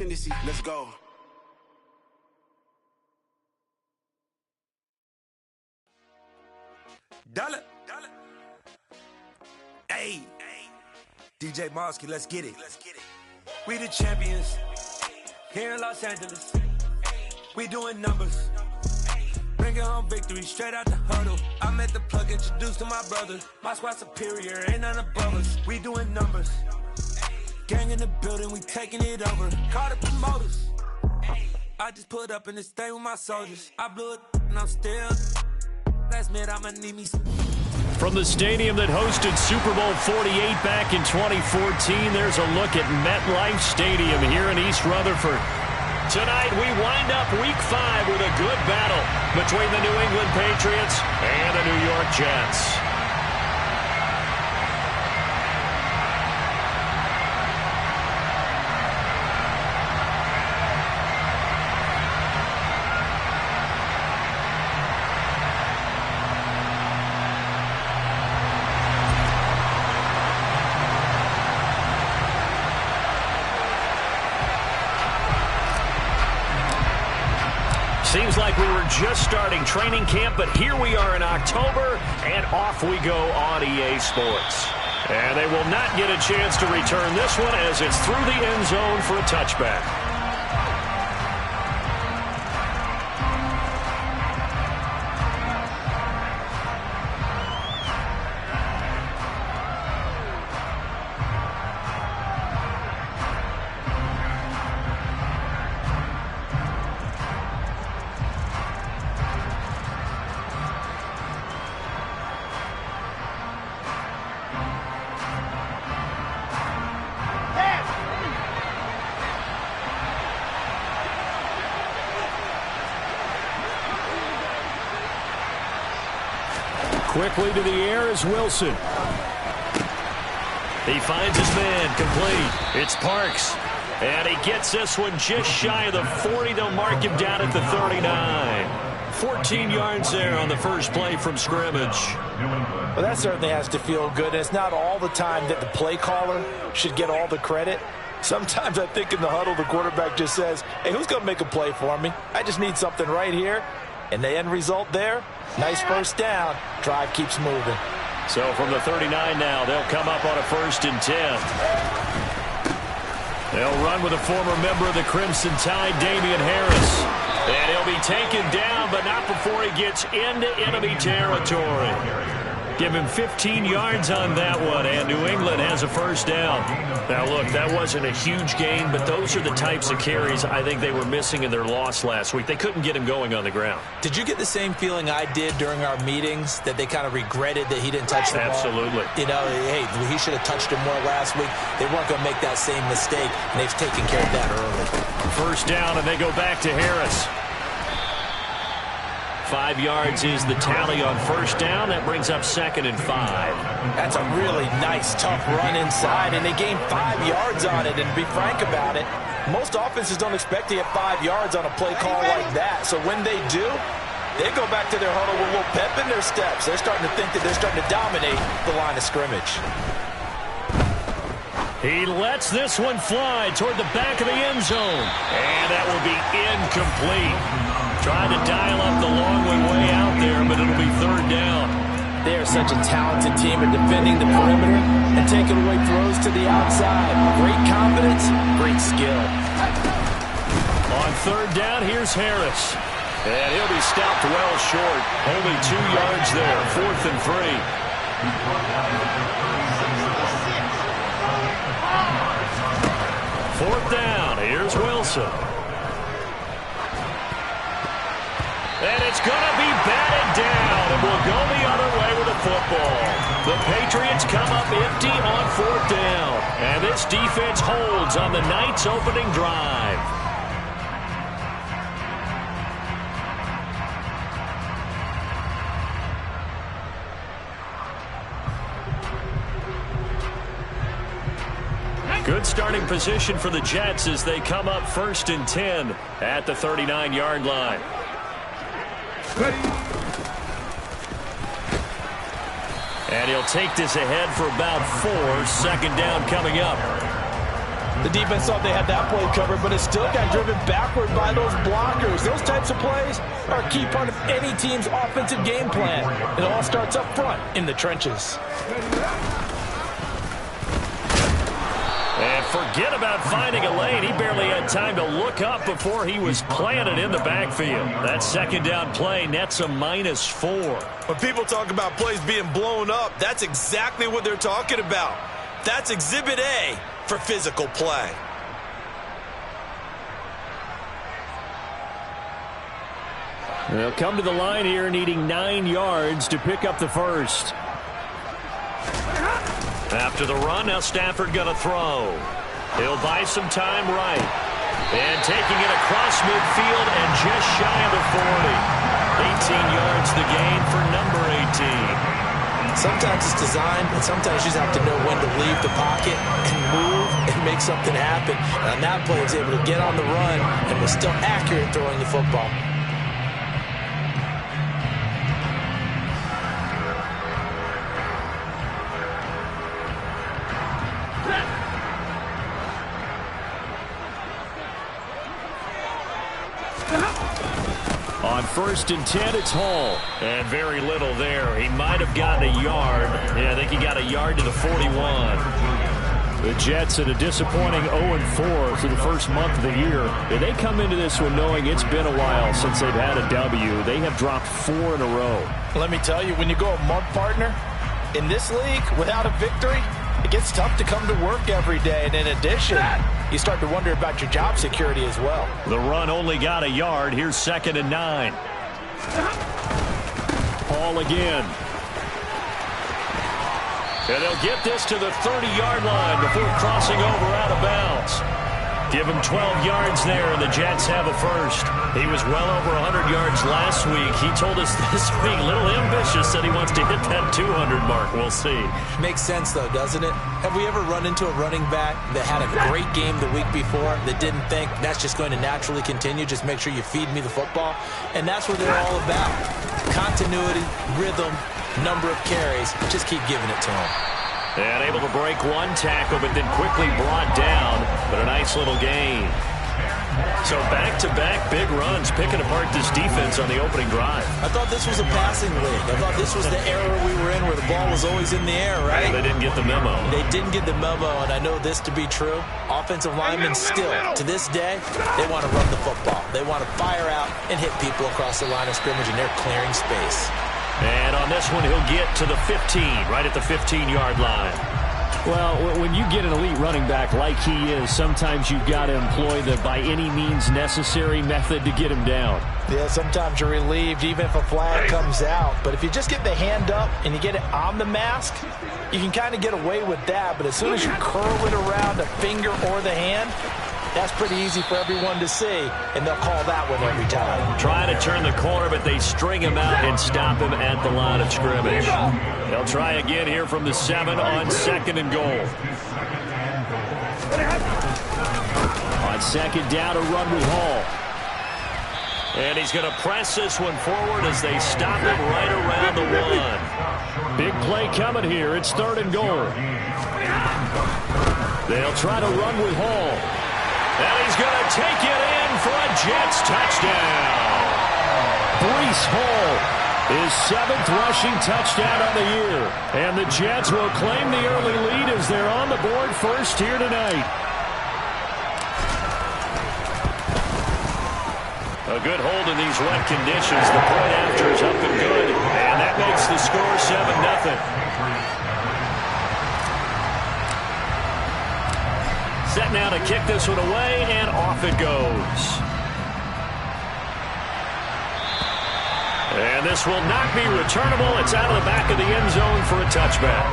Let's go. Dollar. Hey. DJ Mosky, let's get it. We the champions here in Los Angeles. We doing numbers. Bringing home victory straight out the huddle. I'm at the plug, introduced to my brothers. My squad superior, ain't none above us. We doing numbers. Gang in the building, we taking it over. Call the promoters. I just put up in this thing with my soldiers. I blew it and I'm still. Last minute, I'ma need me some. From the stadium that hosted Super Bowl 48 back in 2014, there's a look at MetLife Stadium here in East Rutherford. Tonight, we wind up Week 5 with a good battle between the New England Patriots and the New York Jets. Seems like we were just starting training camp, but here we are in October, and off we go on EA Sports. And they will not get a chance to return this one as it's through the end zone for a touchback. Quickly to the air is Wilson. He finds his man, complete. It's Parks. And he gets this one just shy of the 40. They'll mark him down at the 39. 14 yards there on the first play from scrimmage. Well, that certainly has to feel good. And it's not all the time that the play caller should get all the credit. Sometimes I think in the huddle, the quarterback just says, hey, who's going to make a play for me? I just need something right here. And the end result there, nice first down. Drive keeps moving. So from the 39 now, they'll come up on a 1st and 10. They'll run with a former member of the Crimson Tide, Damian Harris. And he'll be taken down, but not before he gets into enemy territory. Give him 15 yards on that one, and New England has a first down. Now, look, that wasn't a huge gain, but those are the types of carries I think they were missing in their loss last week. They couldn't get him going on the ground. Did you get the same feeling I did during our meetings, that they kind of regretted that he didn't touch the ball? Absolutely. You know, hey, he should have touched him more last week. They weren't going to make that same mistake, and they've taken care of that early. First down, and they go back to Harris. 5 yards is the tally on first down. That brings up 2nd and 5. That's a really nice, tough run inside, and they gained 5 yards on it. And to be frank about it, most offenses don't expect to get 5 yards on a play call like that. So when they do, they go back to their huddle with a little pep in their steps. They're starting to think that they're starting to dominate the line of scrimmage. He lets this one fly toward the back of the end zone. And that will be incomplete. Trying to dial up the long way out there, but it'll be 3rd down. They are such a talented team at defending the perimeter and taking away throws to the outside. Great confidence, great skill. On 3rd down, here's Harris. And he'll be stopped well short. Only 2 yards there, 4th and 3. 4th down, here's Wilson. And it's going to be batted down, and we'll go the other way with the football. The Patriots come up empty on 4th down, and this defense holds on the night's opening drive. Good starting position for the Jets as they come up 1st and 10 at the 39-yard line. And he'll take this ahead for about 4. 2nd down coming up. The defense thought they had that play covered, but it still got driven backward by those blockers. Those types of plays are a key part of any team's offensive game plan. It all starts up front in the trenches. And forget about finding a lane. He barely had time to look up before he was planted in the backfield. That second down play nets a -4. When people talk about plays being blown up, that's exactly what they're talking about. That's Exhibit A for physical play. They'll come to the line here needing 9 yards to pick up the first. After the run, now Stafford going to throw. He'll buy some time right. And taking it across midfield and just shy of the 40. 18 yards the gain for number 18. Sometimes it's designed, and sometimes you just have to know when to leave the pocket and move and make something happen. And on that play, he was able to get on the run and was still accurate throwing the football. On 1st and 10, it's Hall. And very little there. He might have gotten a yard. Yeah, I think he got a yard to the 41. The Jets at a disappointing 0-4 through the first month of the year. They come into this one knowing it's been a while since they've had a W. They have dropped 4 in a row. Let me tell you, when you go a month, partner, in this league, without a victory, it gets tough to come to work every day. And in addition, you start to wonder about your job security as well. The run only got a yard. Here's 2nd and 9. Hall again. And they'll get this to the 30-yard line before crossing over out of bounds. Give him 12 yards there, and the Jets have a first. He was well over 100 yards last week. He told us this week, a little ambitious, said he wants to hit that 200 mark. We'll see. Makes sense, though, doesn't it? Have we ever run into a running back that had a great game the week before that didn't think that's just going to naturally continue? Just make sure you feed me the football. And that's what they're all about. Continuity, rhythm, number of carries. Just keep giving it to him. And able to break one tackle, but then quickly brought down. But a nice little gain. So back-to-back big runs, picking apart this defense on the opening drive. I thought this was a passing league. I thought this was the era we were in where the ball was always in the air, right? They didn't get the memo. They didn't get the memo, and I know this to be true. Offensive linemen still, to this day, they want to run the football. They want to fire out and hit people across the line of scrimmage, and they're clearing space. And on this one, he'll get to the 15, right at the 15-yard line. Well, when you get an elite running back like he is, sometimes you've got to employ the by any means necessary method to get him down. Yeah, sometimes you're relieved even if a flag comes out. But if you just get the hand up and you get it on the mask, you can kind of get away with that. But as soon as you curl it around the finger or the hand, that's pretty easy for everyone to see, and they'll call that one every time. Trying to turn the corner, but they string him out and stop him at the line of scrimmage. They'll try again here from the 7 on 2nd and goal. On 2nd down, a run with Hall. And he's going to press this one forward as they stop him right around the 1. Big play coming here. It's 3rd and goal. They'll try to run with Hall. And he's going to take it in for a Jets touchdown. Breece Hall, his 7th rushing touchdown on the year. And the Jets will claim the early lead as they're on the board first here tonight. A good hold in these wet conditions. The point after is up and good. And that makes the score 7-0. Set now to kick this one away, and off it goes. And this will not be returnable. It's out of the back of the end zone for a touchback.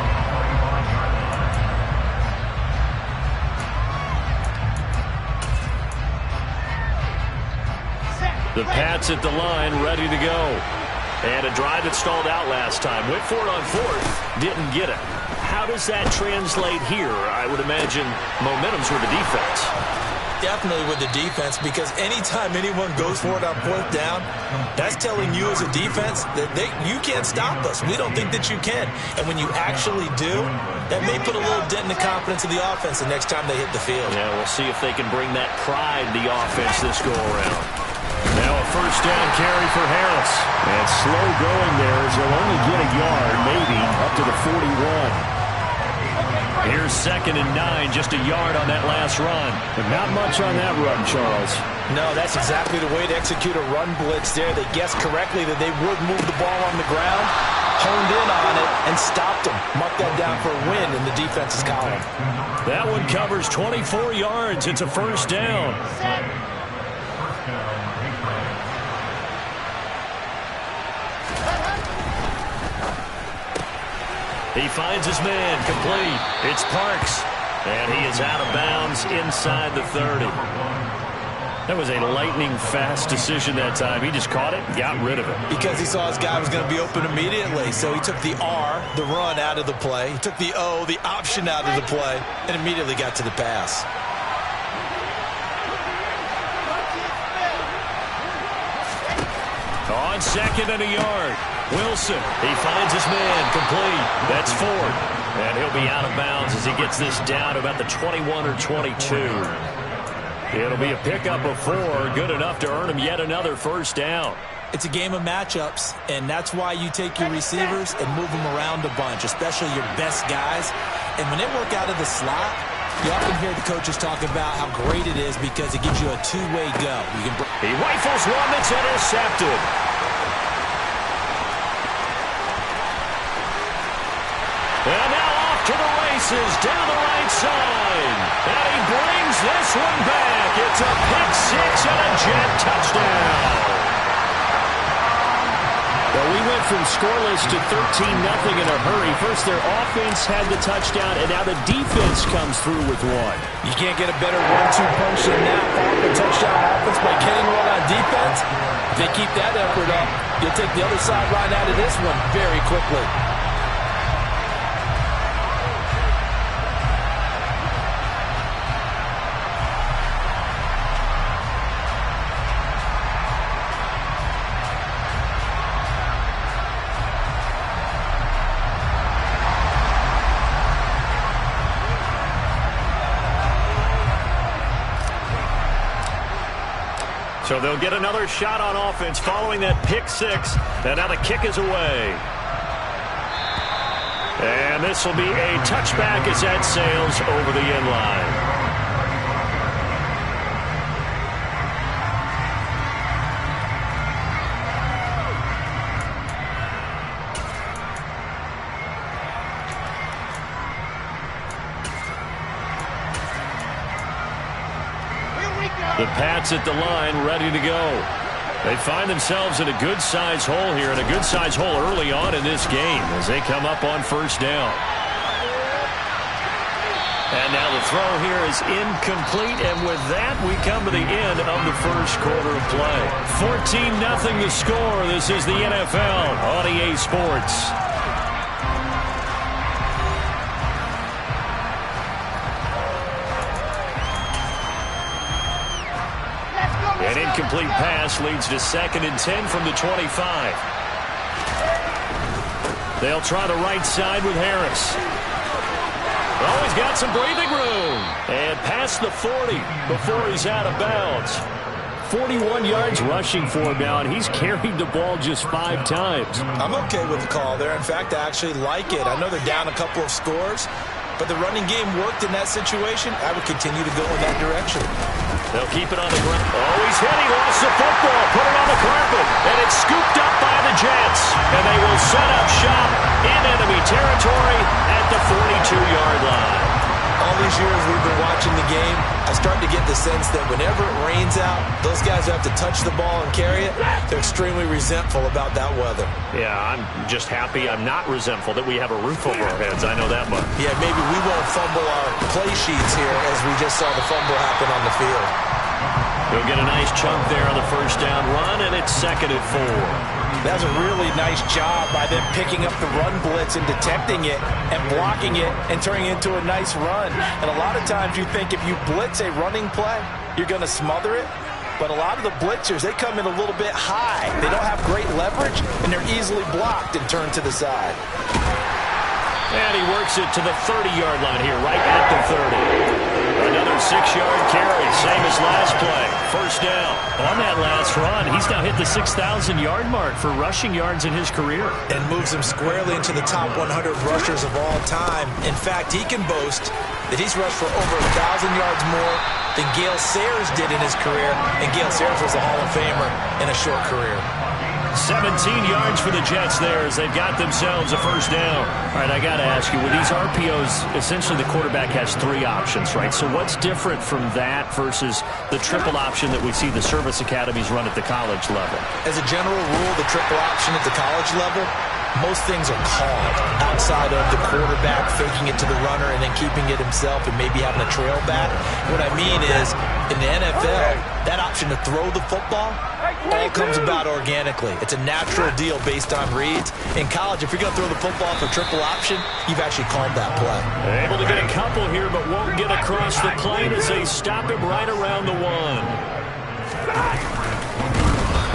The Pats at the line, ready to go. And a drive that stalled out last time. Went for it on 4th, didn't get it. How does that translate here? I would imagine momentum's with the defense. Definitely with the defense, because anytime anyone goes for it on fourth down, that's telling you as a defense that you can't stop us. We don't think that you can. And when you actually do, that may put a little dent in the confidence of the offense the next time they hit the field. Yeah, we'll see if they can bring that pride to the offense this go-around. Now a first down carry for Harris. And slow going there as he'll only get a yard, maybe, up to the 41. Here's 2nd and 9, just a yard on that last run. But not much on that run, Charles. No, that's exactly the way to execute a run blitz there. They guessed correctly that they would move the ball on the ground, honed in on it, and stopped them. Mark that down for a win in the defense's column. That one covers 24 yards. It's a first down. He finds his man, complete. It's Parks, and he is out of bounds inside the 30. That was a lightning-fast decision that time. He just caught it and got rid of it. Because he saw his guy was going to be open immediately, so he took the R, the run, out of the play. He took the O, the option, out of the play, and immediately got to the pass. On 2nd and a yard, Wilson. He finds his man, complete. That's Ford. And he'll be out of bounds as he gets this down to about the 21 or 22. It'll be a pickup of 4, good enough to earn him yet another first down. It's a game of matchups, and that's why you take your receivers and move them around a bunch, especially your best guys. And when they work out of the slot, you often hear the coaches talk about how great it is because it gives you a two-way go. He rifles one that's intercepted. And now off to the races down the right side. And he brings this one back. It's a pick six and a jet touchdown. Well, we went from scoreless to 13-0 in a hurry. First, their offense had the touchdown, and now the defense comes through with one. You can't get a better 1-2 punch than that. Off the touchdown offense by getting one on defense. If they keep that effort up, you'll take the other sideline out of this one very quickly. So they'll get another shot on offense following that pick six. And now the kick is away. And this will be a touchback as that sails over the end line. The Pats at the line, ready to go. They find themselves in a good-sized hole here, and a good-sized hole early on in this game as they come up on first down. And now the throw here is incomplete, and with that, we come to the end of the first quarter of play. 14-0 the score. This is the NFL on EA Sports. An incomplete pass leads to 2nd and 10 from the 25. They'll try the right side with Harris. Oh, he's got some breathing room. And past the 40 before he's out of bounds. 41 yards rushing for him now, and he's carried the ball just 5 times. I'm okay with the call there. In fact, I actually like it. I know they're down a couple of scores, but the running game worked in that situation. I would continue to go in that direction. They'll keep it on the ground. Oh, he's hit. He lost the football. Put it on the carpet. And it's scooped up by the Jets. And they will set up shop in enemy territory at the 42-yard line. All these years we've been watching the game, I start to get the sense that whenever it rains out, those guys who have to touch the ball and carry it, they're extremely resentful about that weather. Yeah, I'm just happy I'm not resentful that we have a roof over our heads. I know that much. Yeah, maybe we won't fumble our play sheets here as we just saw the fumble happen on the field. He'll get a nice chunk there on the first down run, and it's 2nd and 4. That's a really nice job by them picking up the run blitz and detecting it and blocking it and turning it into a nice run. And a lot of times you think if you blitz a running play, you're going to smother it. But a lot of the blitzers, they come in a little bit high. They don't have great leverage, and they're easily blocked and turned to the side. And he works it to the 30-yard line here, right at the 30. Another 6-yard carry, same as last play. First down. On that last run, he's now hit the 6,000-yard mark for rushing yards in his career. And moves him squarely into the top 100 rushers of all time. In fact, he can boast that he's rushed for over 1,000 yards more than Gale Sayers did in his career. And Gale Sayers was a Hall of Famer in a short career. 17 yards for the Jets there as they've got themselves a first down. All right, I got to ask you, with these RPOs, essentially the quarterback has 3 options, right? So what's different from that versus the triple option that we see the service academies run at the college level? As a general rule, the triple option at the college level, most things are called outside of the quarterback faking it to the runner and then keeping it himself and maybe having a trail back. What I mean is, in the NFL, that option to throw the football all comes about organically. It's a natural deal based on reads. In college, if you're going to throw the football for triple option, you've actually called that play. Able to get a couple here, but won't get across the plane as they stop him right around the 1.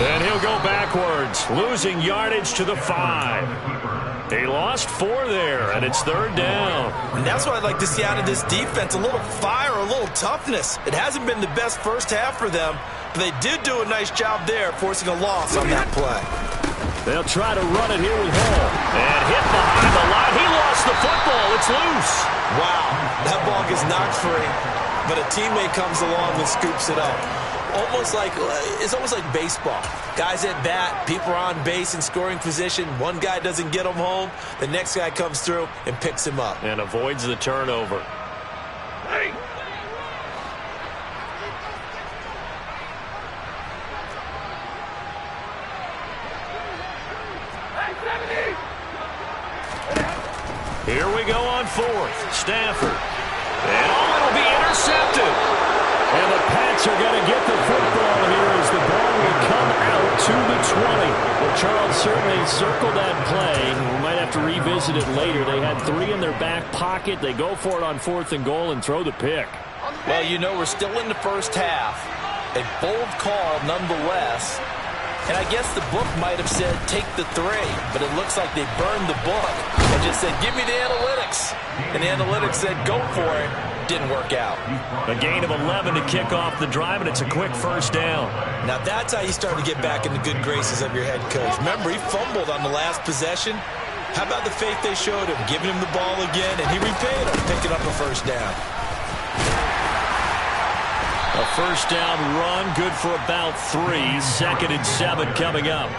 And he'll go backwards, losing yardage to the 5. They lost 4 there, and it's third down. And that's what I'd like to see out of this defense, a little fire, a little toughness. It hasn't been the best first half for them, but they did do a nice job there, forcing a loss on that play. They'll try to run it here with Hall. And hit behind the line. He lost the football. It's loose. Wow, that ball gets knocked free, but a teammate comes along and scoops it up. It's almost like baseball. Guys at bat, people are on base in scoring position. One guy doesn't get him home. The next guy comes through and picks him up. And avoids the turnover. Hey. Here we go on 4th. Stafford. And it'll be intercepted. And the Pats are going to get the football here as the ball will come out to the 20. Well, Charles certainly circled that play. We might have to revisit it later. They had 3 in their back pocket. They go for it on 4th and goal and throw the pick. Well, you know, we're still in the first half. A bold call nonetheless. And I guess the book might have said take the 3, but it looks like they burned the book and just said give me the analytics. And the analytics said go for it. Didn't work out. A gain of 11 to kick off the drive, and it's a quick first down. Now that's how you start to get back in the good graces of your head coach. Remember, he fumbled on the last possession. How about the faith they showed him, giving him the ball again, and he repaid him, picking up a first down. A first down run, good for about 3. 2nd and 7 coming up.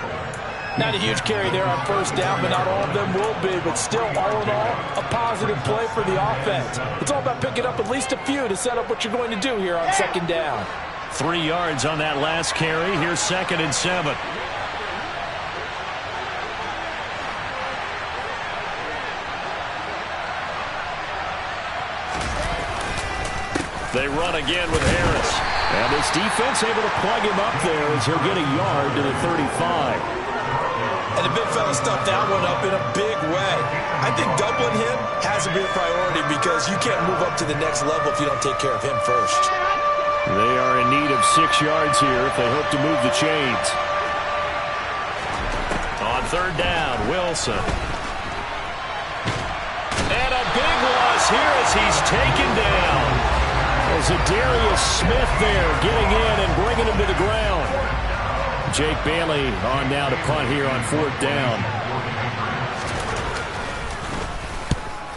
Not a huge carry there on first down, but not all of them will be. But still, all in all, a positive play for the offense. It's all about picking up at least a few to set up what you're going to do here on 2nd down. 3 yards on that last carry. Here's 2nd and 7. They run again with Harris. And this defense able to plug him up there as he'll get a yard to the 35. And the big fella stuffed that one up in a big way. I think doubling him has to be a priority because you can't move up to the next level if you don't take care of him first. They are in need of 6 yards here if they hope to move the chains. On 3rd down, Wilson. And a big loss here as he's taken down. There's a Darius Smith there getting in and bringing him to the ground. Jake Bailey on now to punt here on 4th down.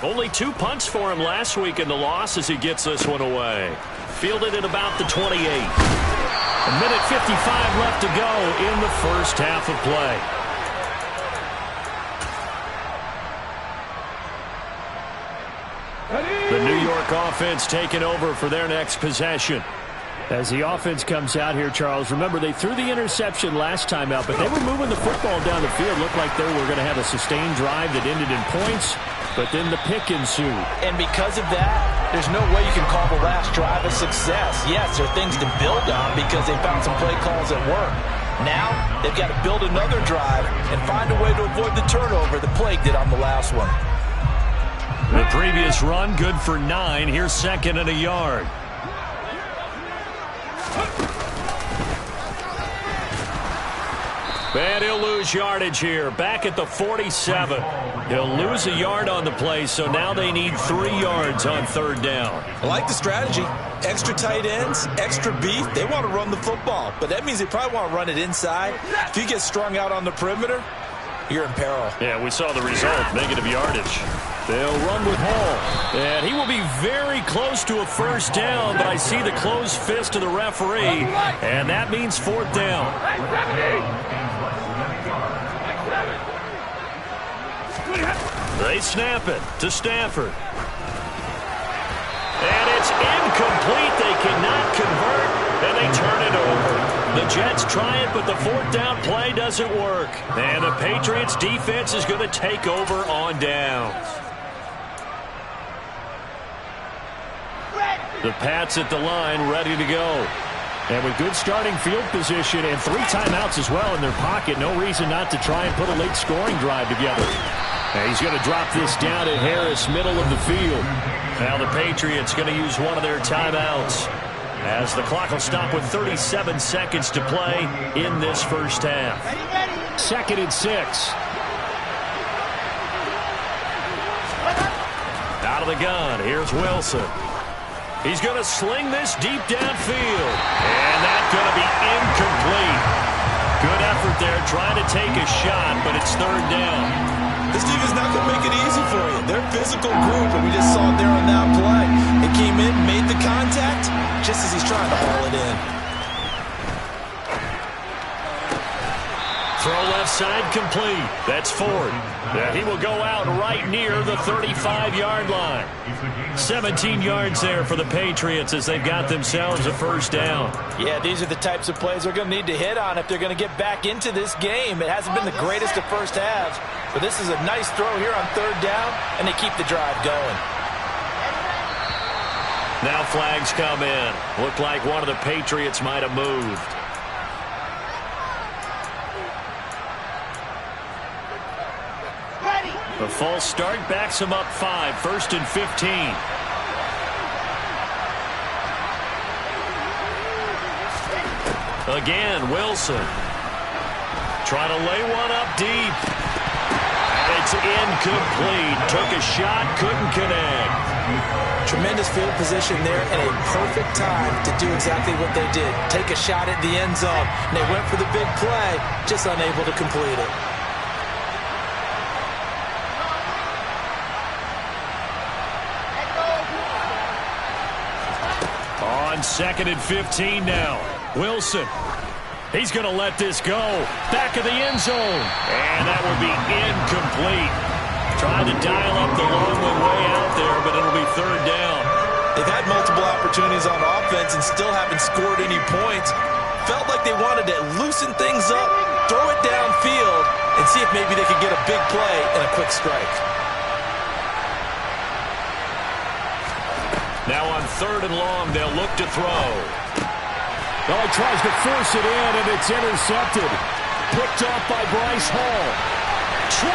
Only 2 punts for him last week in the loss as he gets this one away. Fielded at about the 28. A minute 55 left to go in the first half of play. The New York offense taking over for their next possession. As the offense comes out here, Charles, remember they threw the interception last time out, but they were moving the football down the field. Looked like they were going to have a sustained drive that ended in points, but then the pick ensued. And because of that, there's no way you can call the last drive a success. Yes, there are things to build on because they found some play calls that work. Now, they've got to build another drive and find a way to avoid the turnover the Plague did on the last one. The previous run, good for 9. Here's 2nd and a yard. And he'll lose yardage here, back at the 47. He'll lose a yard on the play, so now they need 3 yards on third down. I like the strategy. Extra tight ends, extra beef. They want to run the football, but that means they probably want to run it inside. If you get strung out on the perimeter, you're in peril. Yeah, we saw the result, negative yardage. They'll run with Hall. And he will be very close to a first down, but I see the closed fist of the referee, and that means fourth down. They snap it to Stafford. And it's incomplete. They cannot convert, and they turn it over. The Jets try it, but the fourth down play doesn't work. And the Patriots defense is going to take over on downs. The Pats at the line, ready to go. And with good starting field position and 3 timeouts as well in their pocket, no reason not to try and put a late scoring drive together. And he's going to drop this down to Harris, middle of the field. Now the Patriots going to use one of their timeouts, as the clock will stop with 37 seconds to play in this first half. 2nd and 6. Out of the gun, here's Wilson. He's going to sling this deep downfield. And that's going to be incomplete. Good effort there, trying to take a shot, but it's third down. This defense not going to make it easy for you. They're a physical group, and we just saw it there on that play. It came in, made the contact, just as he's trying to haul it in. Throw left side complete. That's Ford. He will go out right near the 35-yard line. 17 yards there for the Patriots as they've got themselves a first down. Yeah, these are the types of plays they're going to need to hit on if they're going to get back into this game. It hasn't been the greatest of first halves, but this is a nice throw here on third down, and they keep the drive going. Now flags come in. Looked like one of the Patriots might have moved. The false start backs him up 5, 1st and 15. Again, Wilson. Trying to lay one up deep. And it's incomplete. Took a shot, couldn't connect. Tremendous field position there and a perfect time to do exactly what they did. Take a shot at the end zone. And they went for the big play, just unable to complete it. On 2nd and 15 now. Wilson. He's going to let this go. Back of the end zone. And that will be incomplete. Trying to dial up the long one way out there, but it'll be third down. They've had multiple opportunities on offense and still haven't scored any points. Felt like they wanted to loosen things up, throw it downfield, and see if maybe they could get a big play and a quick strike. Now on 3rd and long, they'll look to throw. Well, he tries to force it in, and it's intercepted. Picked off by Bryce Hall. 20,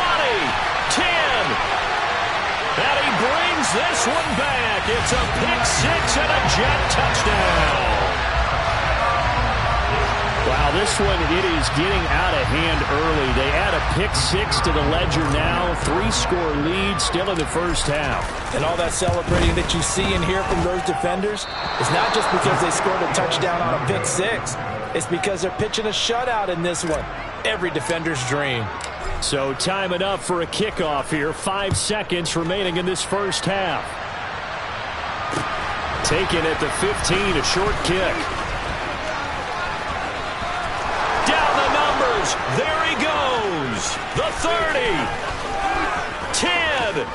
10. And he brings this one back. It's a pick 6 and a Jet touchdown. Wow, this one, it is getting out of hand early. They add a pick 6 to the ledger now. 3-score lead still in the first half. And all that celebrating that you see and hear from those defenders is not just because they scored a touchdown on a pick 6. It's because they're pitching a shutout in this one. Every defender's dream. So time enough for a kickoff here. 5 seconds remaining in this first half. Taken at the 15, a short kick. Down the numbers. There he goes. The 30. 10.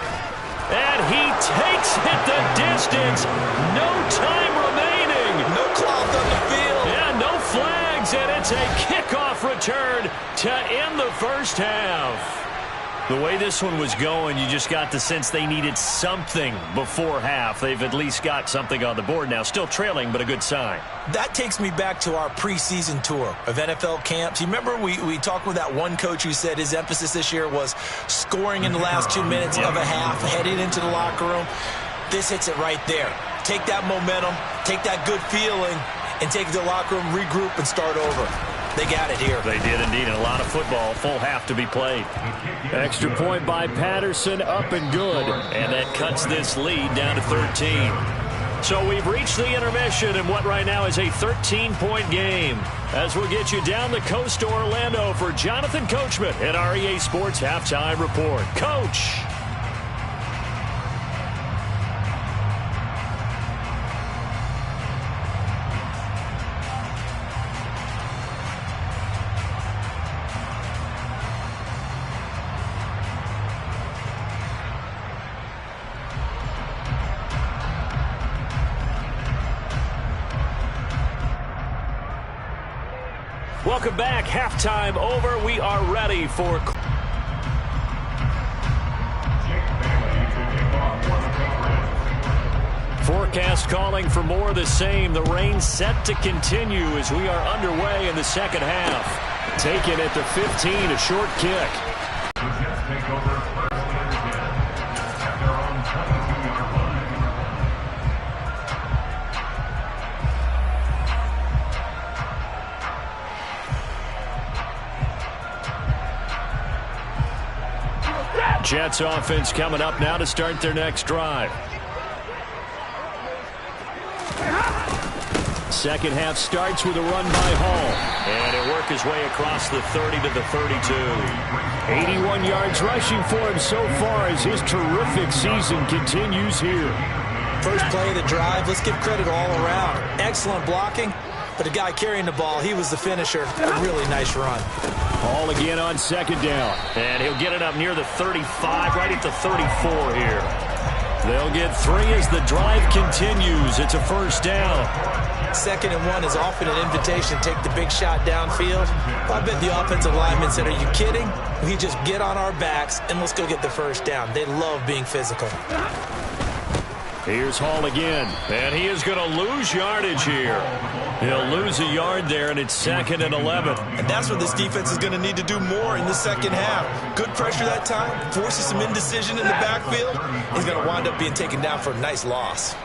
And he takes it the distance. No time remaining. No cloth on the field. Yeah, no flags, and it's a kickoff return to end the first half. The way this one was going, you just got the sense they needed something before half. They've at least got something on the board now. Still trailing, but a good sign. That takes me back to our preseason tour of NFL camps. You remember we talked with that one coach who said his emphasis this year was scoring in the last 2 minutes of a half, heading into the locker room. This hits it right there. Take that momentum, take that good feeling, and take it to the locker room, regroup, and start over. They got it here. They did indeed, and a lot of football. Full half to be played. Extra point by Patterson, up and good. And that cuts this lead down to 13. So we've reached the intermission in what right now is a 13-point game. As we'll get you down the coast to Orlando for Jonathan Coachman at our EA Sports Halftime Report. Coach! Welcome back. Halftime over. We are ready for... Forecast calling for more of the same. The rain set to continue as we are underway in the second half. Taken at the 15, a short kick. Jets offense coming up now to start their next drive. Second half starts with a run by Hall. And he'll work his way across the 30 to the 32. 81 yards rushing for him so far as his terrific season continues here. First play of the drive, let's give credit all around. Excellent blocking, but the guy carrying the ball, he was the finisher. A really nice run. Hall again on second down. And he'll get it up near the 35, right at the 34 here. They'll get 3 as the drive continues. It's a first down. 2nd and 1 is often an invitation to take the big shot downfield. I bet the offensive lineman said, are you kidding? We just get on our backs and let's go get the first down. They love being physical. Here's Hall again, and he is going to lose yardage here. He'll lose a yard there, and it's 2nd and 11. And that's what this defense is going to need to do more in the second half. Good pressure that time, forces some indecision in the backfield. He's going to wind up being taken down for a nice loss.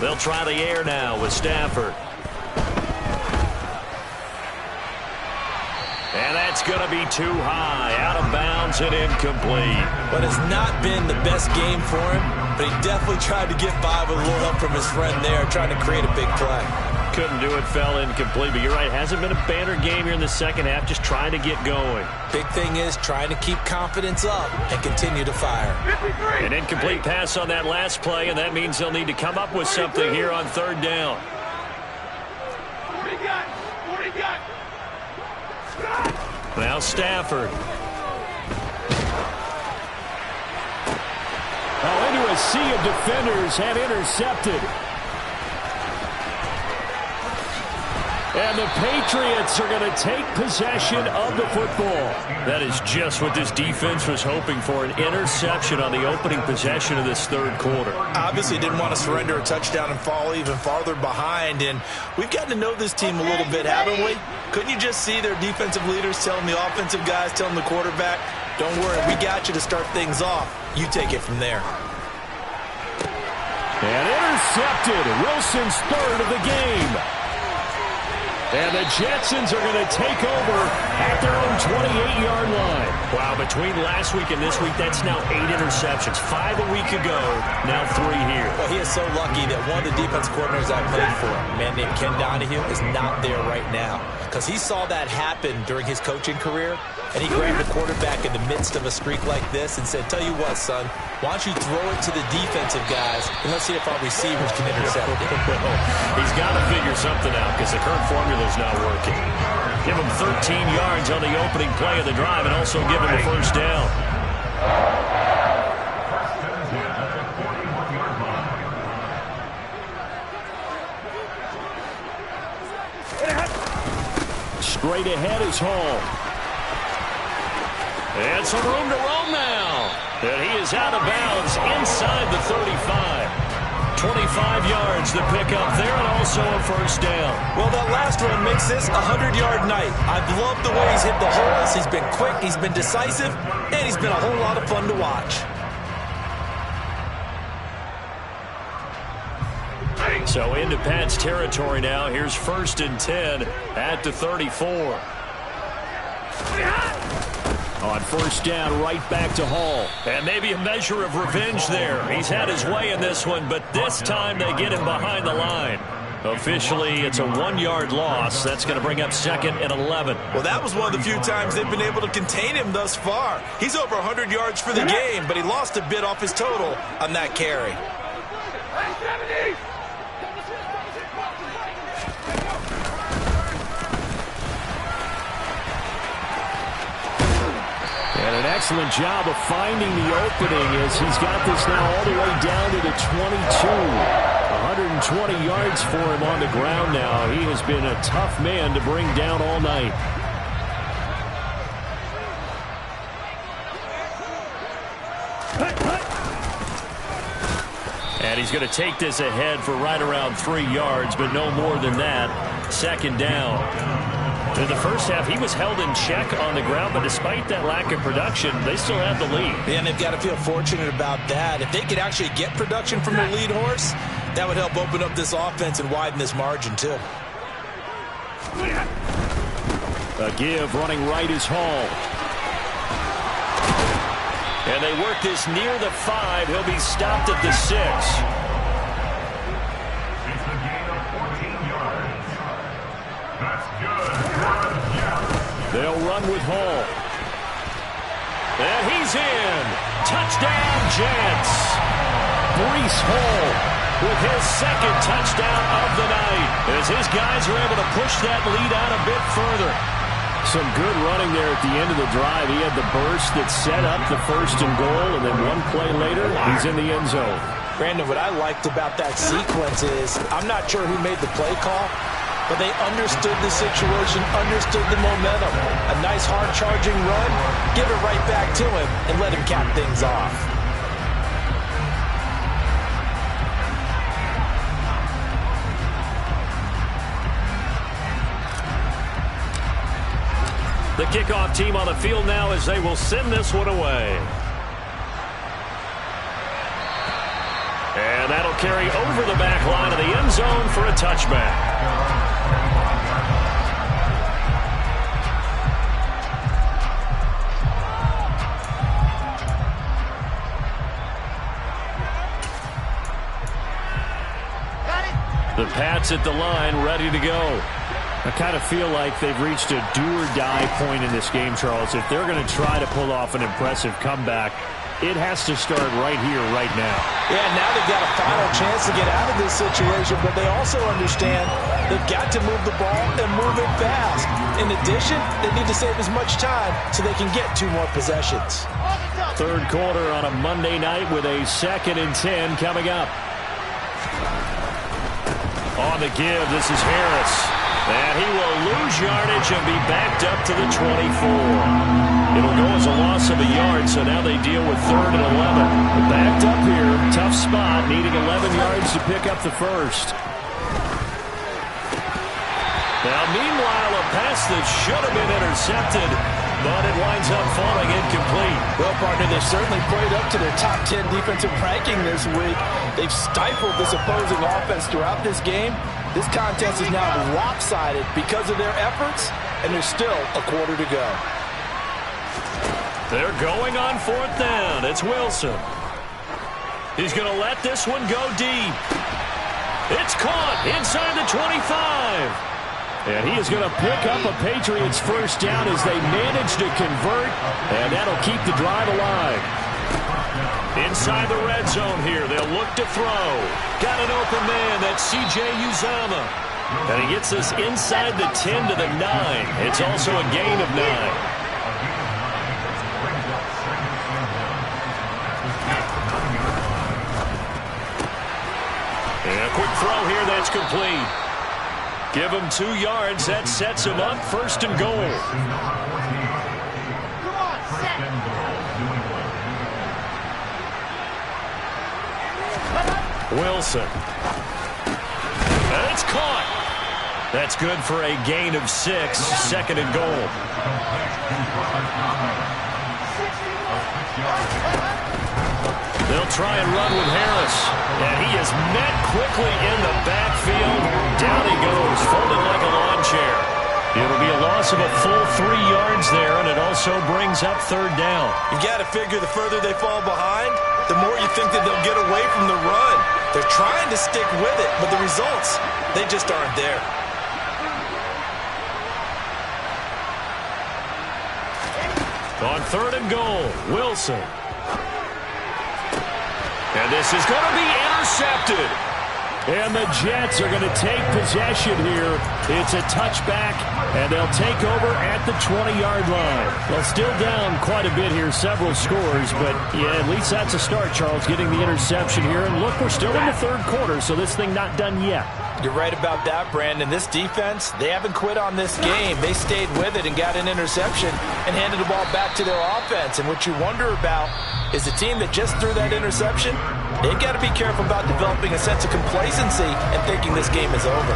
They'll try the air now with Stafford. And that's going to be too high, out of bounds and incomplete. But it's not been the best game for him, but he definitely tried to get by with a little help from his friend there, trying to create a big play. Couldn't do it, fell incomplete, but you're right, hasn't been a banner game here in the second half, just trying to get going. Big thing is trying to keep confidence up and continue to fire. An incomplete pass on that last play, and that means they'll need to come up with something here on 3rd down. Now Stafford. Into a sea of defenders and intercepted. And the Patriots are going to take possession of the football. That is just what this defense was hoping for, an interception on the opening possession of this 3rd quarter. Obviously didn't want to surrender a touchdown and fall even farther behind, and we've gotten to know this team a little bit, haven't we? Couldn't you just see their defensive leaders telling the offensive guys, telling the quarterback, don't worry, we got you to start things off. You take it from there. And intercepted. Wilson's 3rd of the game. And the Jetsons are going to take over at their own 28-yard line. Wow, between last week and this week, that's now 8 interceptions. 5 a week ago, now 3 here. Well, he is so lucky that one of the defense coordinators I played for, a man named Ken Donahue, is not there right now. Because he saw that happen during his coaching career, and he grabbed the quarterback in the midst of a streak like this and said, tell you what, son, why don't you throw it to the defensive guys, and let's see if our receivers can intercept it. He's got to figure something out because the current formula's not working. Give him 13 yards on the opening play of the drive and also give him a first down. Straight ahead is Hall. And some room to roam now. And he is out of bounds inside the 35. 25 yards the pickup there, and also a first down. Well, that last run makes this a 100-yard night. I've loved the way he's hit the holes. He's been quick, he's been decisive, and he's been a whole lot of fun to watch. So into Pat's territory now. Here's 1st and 10 at the 34. On 1st down, right back to Hall. And maybe a measure of revenge there. He's had his way in this one, but this time they get him behind the line. Officially, it's a 1-yard loss. That's going to bring up 2nd and 11. Well, that was one of the few times they've been able to contain him thus far. He's over 100 yards for the game, but he lost a bit off his total on that carry. And an excellent job of finding the opening as he's got this now all the way down to the 22. 120 yards for him on the ground now. He has been a tough man to bring down all night. And he's going to take this ahead for right around 3 yards, but no more than that. 2nd down. In the first half, he was held in check on the ground, but despite that lack of production, they still have the lead. Yeah, and they've got to feel fortunate about that. If they could actually get production from their lead horse, that would help open up this offense and widen this margin, too. A give running right is Hall. And they work this near the 5. He'll be stopped at the 6. They'll run with Hall. And he's in. Touchdown, Jets. Breece Hall with his 2nd touchdown of the night as his guys are able to push that lead out a bit further. Some good running there at the end of the drive. He had the burst that set up the 1st and goal, and then one play later, he's in the end zone. Brandon, what I liked about that sequence is I'm not sure who made the play call, but they understood the situation, understood the momentum. A nice hard-charging run, give it right back to him, and let him cap things off. The kickoff team on the field now as they will send this one away. And that'll carry over the back line of the end zone for a touchback. The Pats at the line, ready to go. I kind of feel like they've reached a do-or-die point in this game, Charles. If they're going to try to pull off an impressive comeback, it has to start right here, right now. Yeah, now they've got a final chance to get out of this situation, but they also understand they've got to move the ball and move it fast. In addition, they need to save as much time so they can get 2 more possessions. 3rd quarter on a Monday night with a 2nd and 10 coming up. On the give, this is Harris. And he will lose yardage and be backed up to the 24. It'll go as a loss of a yard, so now they deal with 3rd and 11. Backed up here, tough spot, needing 11 yards to pick up the 1st. Now, meanwhile, a pass that should have been intercepted, but it winds up falling incomplete. Well, partner, they've certainly played up to their top 10 defensive ranking this week. They've stifled this opposing offense throughout this game. This contest is now lopsided because of their efforts, and there's still a quarter to go. They're going on 4th down. It's Wilson. He's going to let this one go deep. It's caught inside the 25. And he is going to pick up a Patriots 1st down as they manage to convert, and that'll keep the drive alive. Inside the red zone here, they'll look to throw. Got an open man, that's C.J. Uzomah. And he gets this inside the 10 to the 9. It's also a gain of 9. And a quick throw here, that's complete. Give him 2 yards, that sets him up 1st and goal. Wilson. And it's caught. That's good for a gain of 6, 2nd and goal. They'll try and run with Harris. And he is met quickly in the backfield. Down he goes, folded like a lawn chair. It'll be a loss of a full 3 yards there, and it also brings up third down. You got to figure the further they fall behind, the more you think that they'll get away from the run. They're trying to stick with it, but the results, they just aren't there. On third and goal, Wilson. And this is going to be intercepted. And the Jets are going to take possession here. It's a touchback, and they'll take over at the 20-yard line. Well, still down quite a bit here, several scores, but yeah, at least that's a start, Charles, getting the interception here. And look, we're still in the third quarter, so this thing not done yet. You're right about that, Brandon. This defense, they haven't quit on this game. They stayed with it and got an interception and handed the ball back to their offense. And what you wonder about is the team that just threw that interception, they've got to be careful about developing a sense of complacency and thinking this game is over.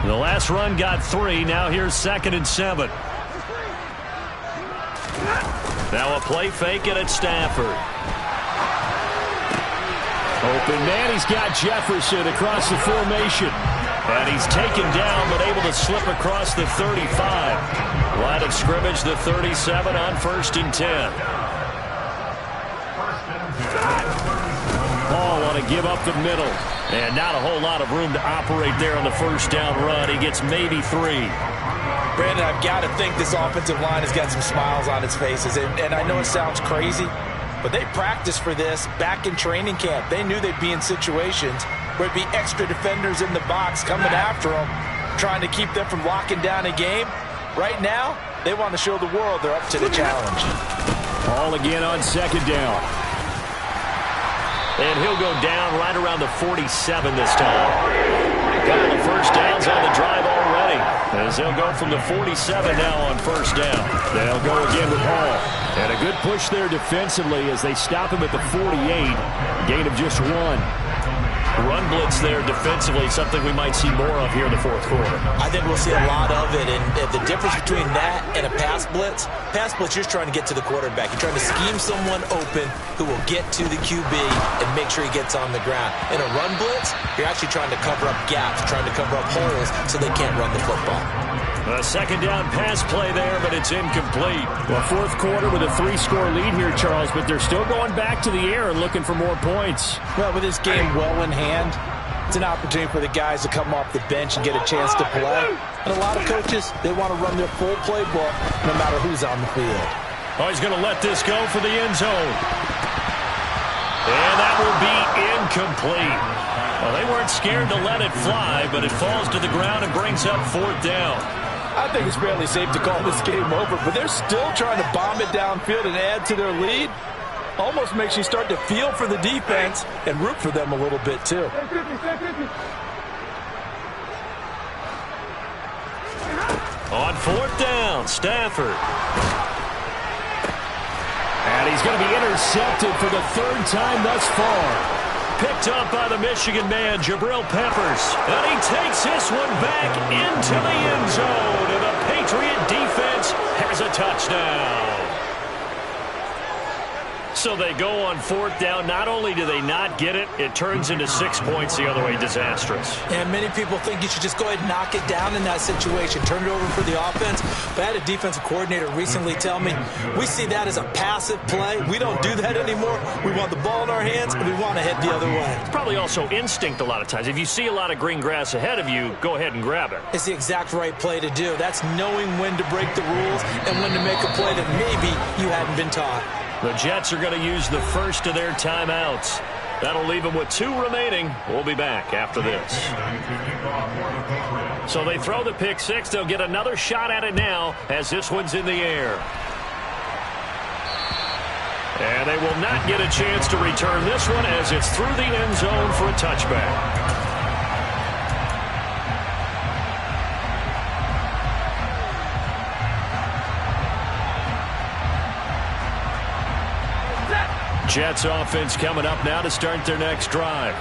The last run got 3. Now here's 2nd and 7. Now a play fake and it's Stafford. Open man, he's got Jefferson across the formation. And he's taken down but able to slip across the 35. Line of scrimmage, the 37 on 1st and 10. Ball want to give up the middle. And not a whole lot of room to operate there on the first down run. He gets maybe 3. Brandon, I've got to think this offensive line has got some smiles on its faces. And I know it sounds crazy, but they practiced for this back in training camp. They knew they'd be in situations where it'd be extra defenders in the box coming after them, trying to keep them from locking down a game. Right now, they want to show the world they're up to the challenge. Ball again on 2nd down. And he'll go down right around the 47 this time. A couple of first downs on the drive already, as they'll go from the 47 now on 1st down. They'll go again with Hall. And a good push there defensively as they stop him at the 48. Gain of just 1. Run blitz there defensively, something we might see more of here in the 4th quarter. I think we'll see a lot of it, and the difference between that and a pass blitz, you're trying to get to the quarterback. You're trying to scheme someone open who will get to the QB and make sure he gets on the ground. In a run blitz, you're actually trying to cover up gaps, trying to cover up holes so they can't run the football. A 2nd down pass play there, but it's incomplete. Well, 4th quarter with a 3-score lead here, Charles, but they're still going back to the air and looking for more points. Well, with this game well in hand, it's an opportunity for the guys to come off the bench and get a chance to play. And a lot of coaches, they want to run their full playbook no matter who's on the field. Oh, he's going to let this go for the end zone. And that will be incomplete. Well, they weren't scared to let it fly, but it falls to the ground and brings up 4th down. I think it's fairly safe to call this game over, but they're still trying to bomb it downfield and add to their lead. Almost makes you start to feel for the defense and root for them a little bit, too. On 4th down, Stafford. And he's going to be intercepted for the 3rd time thus far. Picked up by the Michigan man, Jabril Peppers. And he takes this one back into the end zone. And the Patriot defense has a touchdown. So they go on 4th down. Not only do they not get it, it turns into 6 points the other way. Disastrous. And many people think you should just go ahead and knock it down in that situation. Turn it over for the offense. But I had a defensive coordinator recently tell me, we see that as a passive play. We don't do that anymore. We want the ball in our hands, and we want to head the other way. It's probably also instinct a lot of times. If you see a lot of green grass ahead of you, go ahead and grab it. It's the exact right play to do. That's knowing when to break the rules and when to make a play that maybe you hadn't been taught. The Jets are going to use the first of their timeouts. That'll leave them with 2 remaining. We'll be back after this. So they throw the pick 6. They'll get another shot at it now as this one's in the air. And they will not get a chance to return this one as it's through the end zone for a touchback. Jets offense coming up now to start their next drive.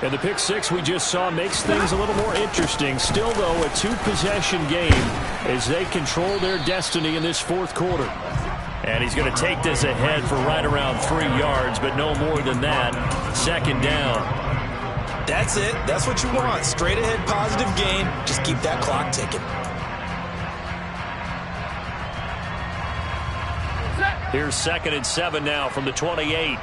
And the pick six we just saw makes things a little more interesting. Still, though, a two-possession game as they control their destiny in this fourth quarter. And he's going to take this ahead for right around 3 yards, but no more than that. Second down. That's it. That's what you want. Straight ahead positive gain. Just keep that clock ticking. Here's 2nd and 7 now from the 28.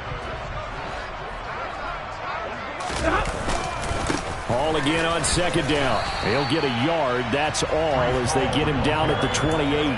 Hall again on second down. He'll get a yard. That's all as they get him down at the 28.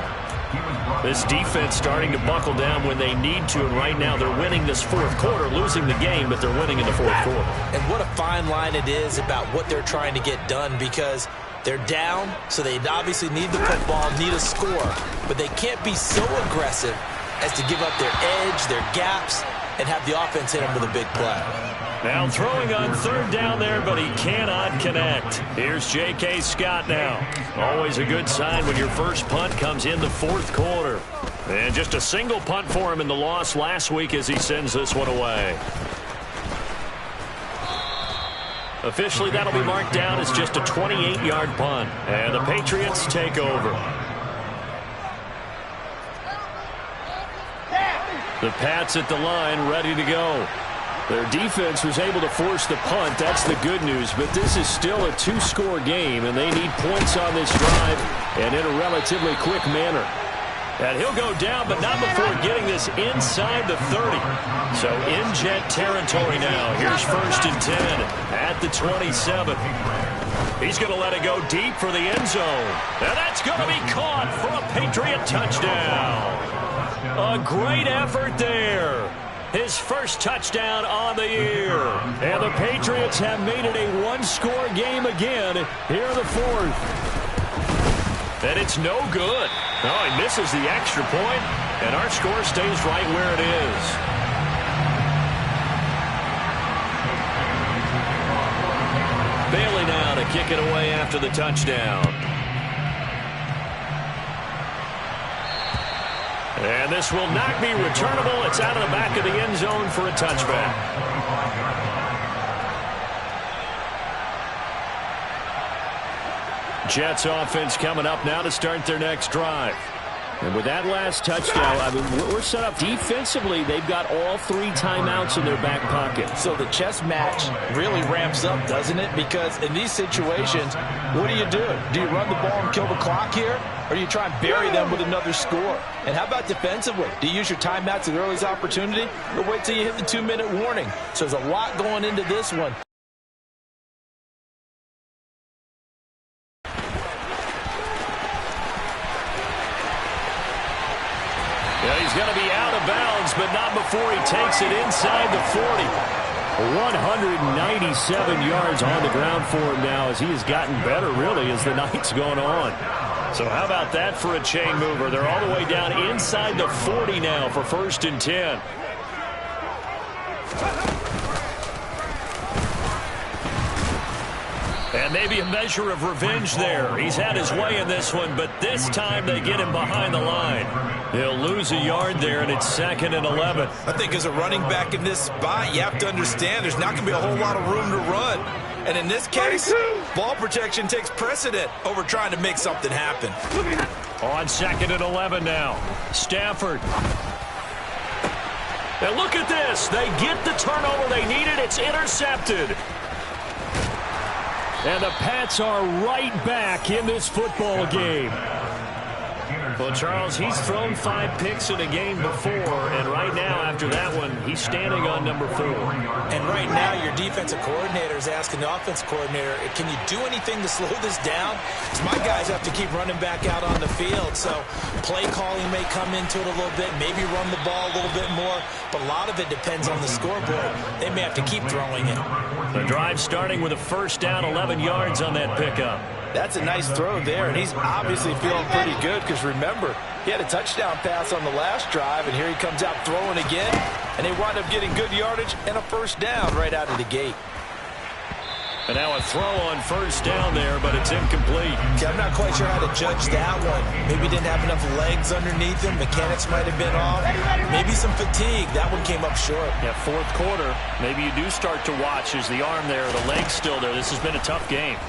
This defense starting to buckle down when they need to, and right now they're winning this fourth quarter, losing the game, but they're winning in the fourth quarter. And what a fine line it is about what they're trying to get done, because they're down, so they obviously need the football, need a score, but they can't be so aggressive as to give up their edge, their gaps, and have the offense hit them with a big play. Now throwing on third down there, but he cannot connect. Here's J.K. Scott now. Always a good sign when your first punt comes in the fourth quarter. And just a single punt for him in the loss last week as he sends this one away. Officially, that'll be marked down as just a 28-yard punt. And the Patriots take over. The Pats at the line, ready to go. Their defense was able to force the punt. That's the good news. But this is still a two-score game, and they need points on this drive and in a relatively quick manner. And he'll go down, but not before getting this inside the 30. So in Jet territory now. Here's 1st and 10 at the 27. He's going to let it go deep for the end zone. And that's going to be caught for a Patriot touchdown. A great effort there. His first touchdown on the year. And the Patriots have made it a one-score game again here in the fourth. And it's no good. Oh, he misses the extra point, and our score stays right where it is. Bailey now to kick it away after the touchdown. And this will not be returnable. It's out of the back of the end zone for a touchback. Jets offense coming up now to start their next drive. And with that last touchdown, I mean, we're set up defensively. They've got all 3 timeouts in their back pocket. So the chess match really ramps up, doesn't it? Because in these situations, what do you do? Do you run the ball and kill the clock here? Or do you try and bury them with another score? And how about defensively? Do you use your timeouts at the earliest opportunity? Or wait till you hit the 2-minute warning? So there's a lot going into this one. He's going to be out of bounds, but not before he takes it inside the 40. 197 yards on the ground for him now as he has gotten better, really, as the night's gone on. So how about that for a chain mover? They're all the way down inside the 40 now for 1st and 10. And maybe a measure of revenge there. He's had his way in this one, but this time they get him behind the line. He'll lose a yard there, and it's 2nd and 11. I think as a running back in this spot, you have to understand there's not going to be a whole lot of room to run. And in this case, ball protection takes precedent over trying to make something happen. On 2nd and 11 now. Stafford. And look at this. They get the turnover they needed. It's intercepted. And the Pats are right back in this football game. Well, Charles, he's thrown 5 picks in a game before, and right now, after that one, he's standing on number 4. And right now, your defensive coordinator is asking the offensive coordinator, can you do anything to slow this down? Because my guys have to keep running back out on the field, so play calling may come into it a little bit, maybe run the ball a little bit more, but a lot of it depends on the scoreboard. They may have to keep throwing it. The drive starting with a first down, 11 yards on that pickup. That's a nice throw there, and he's obviously feeling pretty good because, remember, he had a touchdown pass on the last drive, and here he comes out throwing again, and they wind up getting good yardage and a first down right out of the gate. And now a throw on first down there, but it's incomplete. See, I'm not quite sure how to judge that one. Maybe didn't have enough legs underneath him. Mechanics might have been off. Maybe some fatigue. That one came up short. Yeah, fourth quarter. Maybe you do start to watch. Is the arm there, the leg's still there. This has been a tough game.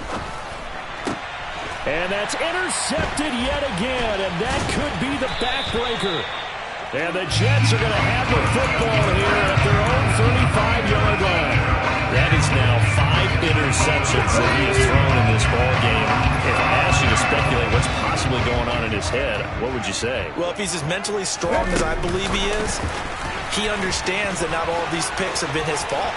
And that's intercepted yet again, and that could be the backbreaker. And the Jets are going to have the football here at their own 35-yard line. That is now 5 interceptions that he has thrown in this ball game. If I asked you to speculate what's possibly going on in his head, what would you say? Well, if he's as mentally strong as I believe he is, he understands that not all of these picks have been his fault.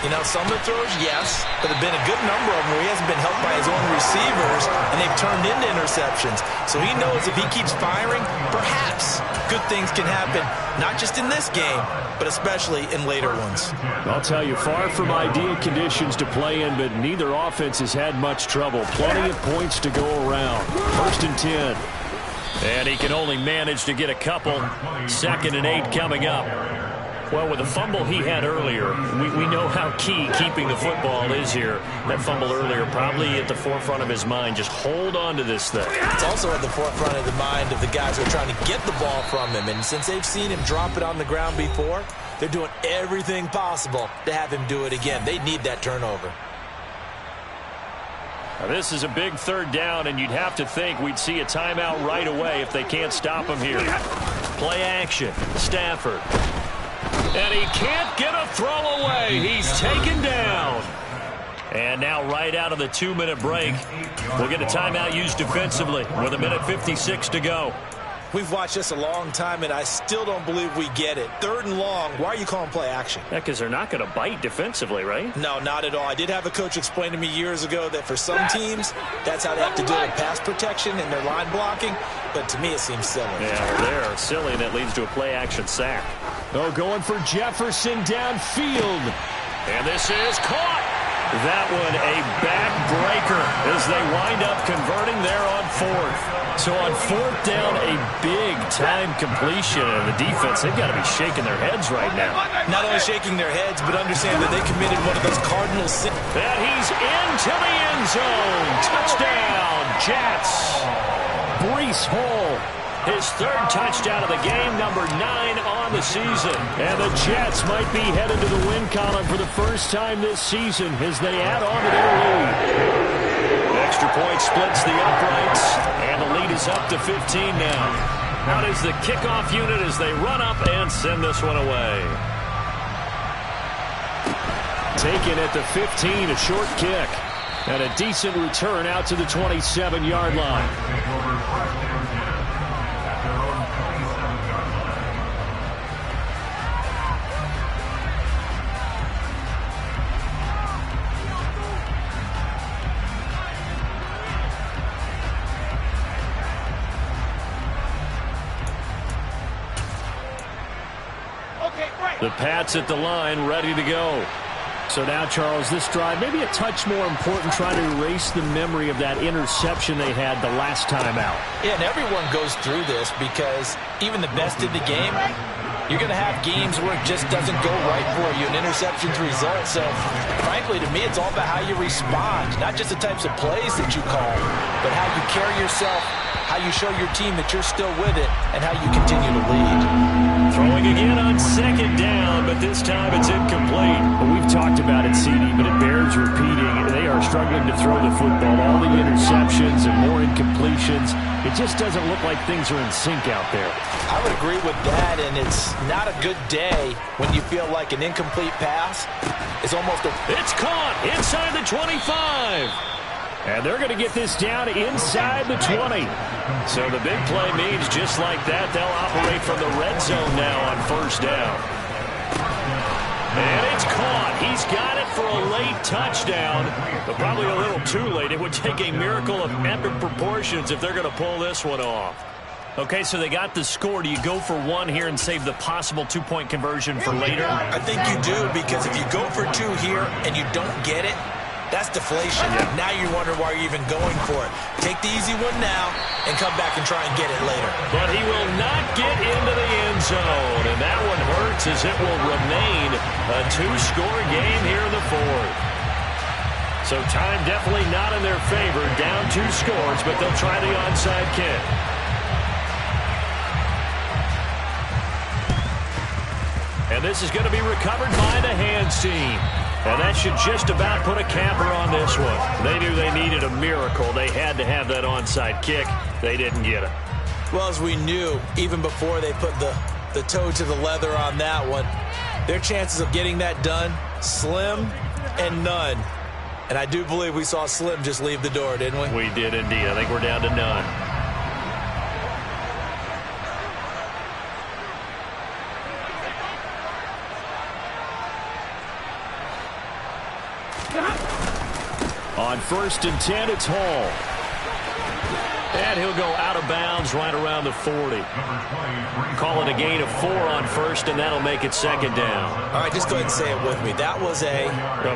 You know, some of the throws, yes, but there have been a good number of them where he hasn't been helped by his own receivers, and they've turned into interceptions. So he knows if he keeps firing, perhaps good things can happen, not just in this game, but especially in later ones. I'll tell you, far from ideal conditions to play in, but neither offense has had much trouble. Plenty of points to go around. 1st and 10. And he can only manage to get a couple. 2nd and 8 coming up. Well, with the fumble he had earlier, we know how key keeping the football is here. That fumble earlier probably at the forefront of his mind. Just hold on to this thing. It's also at the forefront of the mind of the guys who are trying to get the ball from him. And since they've seen him drop it on the ground before, they're doing everything possible to have him do it again. They need that turnover. Now, this is a big 3rd down, and you'd have to think we'd see a timeout right away if they can't stop him here. Play action. Stafford. And he can't get a throw away. He's taken down. And now right out of the 2-minute break, we'll get a timeout used defensively with 1:56 to go. We've watched this a long time, and I still don't believe we get it. 3rd and long, why are you calling play action? Yeah, because they're not going to bite defensively, right? No, not at all. I did have a coach explain to me years ago that for some teams, that's how they have to deal with pass protection and their line blocking. But to me, it seems silly. Yeah, well, they're silly, and that leads to a play action sack. Oh, going for Jefferson downfield. And this is caught. That one a backbreaker as they wind up converting there on 4th. So on 4th down, a big-time completion. And the defense, they've got to be shaking their heads right now. Not only shaking their heads, but understand that they committed one of those cardinal sins. And he's into the end zone. Touchdown, Jets. Breece Hall. His 3rd touchdown of the game, number 9 on the season. And the Jets might be headed to the win column for the first time this season as they add on to their lead. Extra point splits the uprights, and the lead is up to 15 now. Out is the kickoff unit as they run up and send this one away. Taken at the 15, a short kick. And a decent return out to the 27-yard line. The Pats at the line, ready to go. So now, Charles, this drive maybe a touch more important, trying to erase the memory of that interception they had the last time out. Yeah, and everyone goes through this because even the best in the game, you're going to have games where it just doesn't go right for you, an interception's result. So, frankly, to me, it's all about how you respond, not just the types of plays that you call, but how you carry yourself, how you show your team that you're still with it, and how you continue to lead. Throwing again on 2nd down, but this time it's incomplete. Well, we've talked about it, CD, but it bears repeating. They are struggling to throw the football. All the interceptions and more incompletions. It just doesn't look like things are in sync out there. I would agree with that, and it's not a good day when you feel like an incomplete pass is almost a... It's caught inside the 25. And they're going to get this down inside the 20. So the big play means just like that, they'll operate from the red zone now on 1st down. And it's caught. He's got it for a late touchdown, but probably a little too late. It would take a miracle of epic proportions if they're going to pull this one off. Okay, so they got the score. Do you go for 1 here and save the possible 2-point conversion for later? I think you do, because if you go for 2 here and you don't get it, that's deflation. Yeah. Now you wonder why you're even going for it. Take the easy one now and come back and try and get it later. But he will not get into the end zone, and that one hurts as it will remain a 2-score game here in the 4th. So time definitely not in their favor. Down 2 scores, but they'll try the onside kick. And this is going to be recovered by the hands team. And that should just about put a capper on this one. They knew they needed a miracle. They had to have that onside kick. They didn't get it. Well, as we knew, even before they put the toe to the leather on that one, their chances of getting that done, slim and none. And I do believe we saw Slim just leave the door, didn't we? We did indeed. I think we're down to none. On 1st and 10, it's Hall. And he'll go out of bounds right around the 40. Call it a gain of 4 on 1st, and that'll make it 2nd down. All right, just go ahead and say it with me. That was a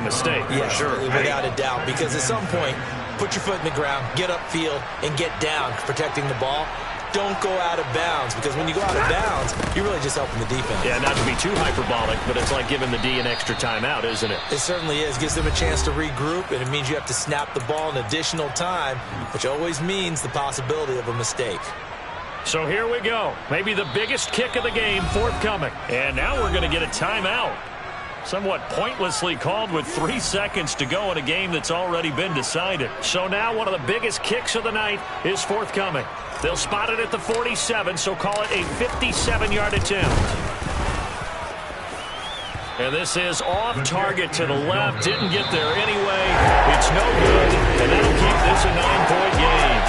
mistake. Yeah, for sure. Without a doubt. Because at some point, put your foot in the ground, get upfield, and get down protecting the ball. Don't go out of bounds, because when you go out of bounds, you're really just helping the defense. Yeah, not to be too hyperbolic, but it's like giving the D an extra timeout, isn't it? It certainly is. Gives them a chance to regroup, and it means you have to snap the ball an additional time, which always means the possibility of a mistake. So here we go. Maybe the biggest kick of the game forthcoming. And now we're going to get a timeout. Somewhat pointlessly called with 3 seconds to go in a game that's already been decided. So now one of the biggest kicks of the night is forthcoming. They'll spot it at the 47, so call it a 57-yard attempt. And this is off target to the left. Didn't get there anyway. It's no good, and that'll keep this a 9-point game.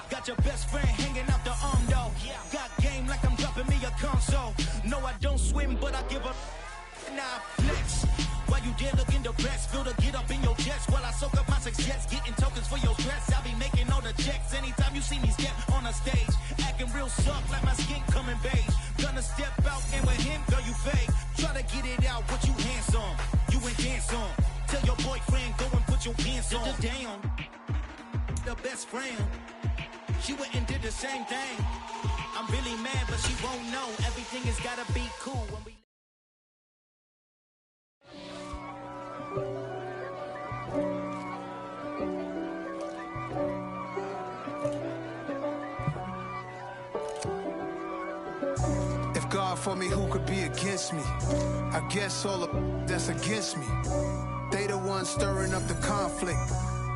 Got your best friend hanging out the arm though. Got game like I'm dropping me a console. No, I don't swim, but I give a nah flex. While you there looking the best, feel the get up in your chest while I soak up my success, getting tokens for your stress. I'll be making all the checks anytime you see me step on a stage, acting real soft like my skin coming beige. Gonna step out and with him, girl, you fake. Try to get it out, what you handsome, you ain't dance on. Tell your boyfriend go and put your pants on. Down, the best friend. She went and did the same thing. I'm really mad, but she won't know. Everything has gotta be cool when we. If God for me, who could be against me? I guess all of that's against me. They the ones stirring up the conflict.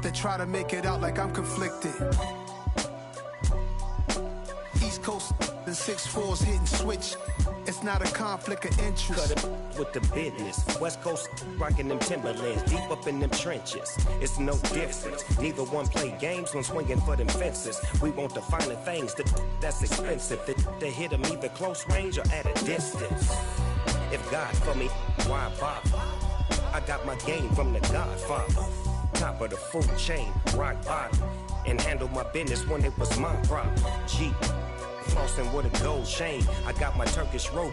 They try to make it out like I'm conflicted. East Coast and 6'4's hitting switch. It's not a conflict of interest. Cut it with the business. West Coast rocking them Timberlands, deep up in them trenches. It's no difference. Neither one play games when swinging for them fences. We want the finer things that's expensive. They hit them either close range or at a distance. If God for me, why bother? I got my game from the Godfather. Top of the food chain, rock bottom. And handle my business when it was my problem. Jeep, flossing with a gold chain. I got my Turkish robe.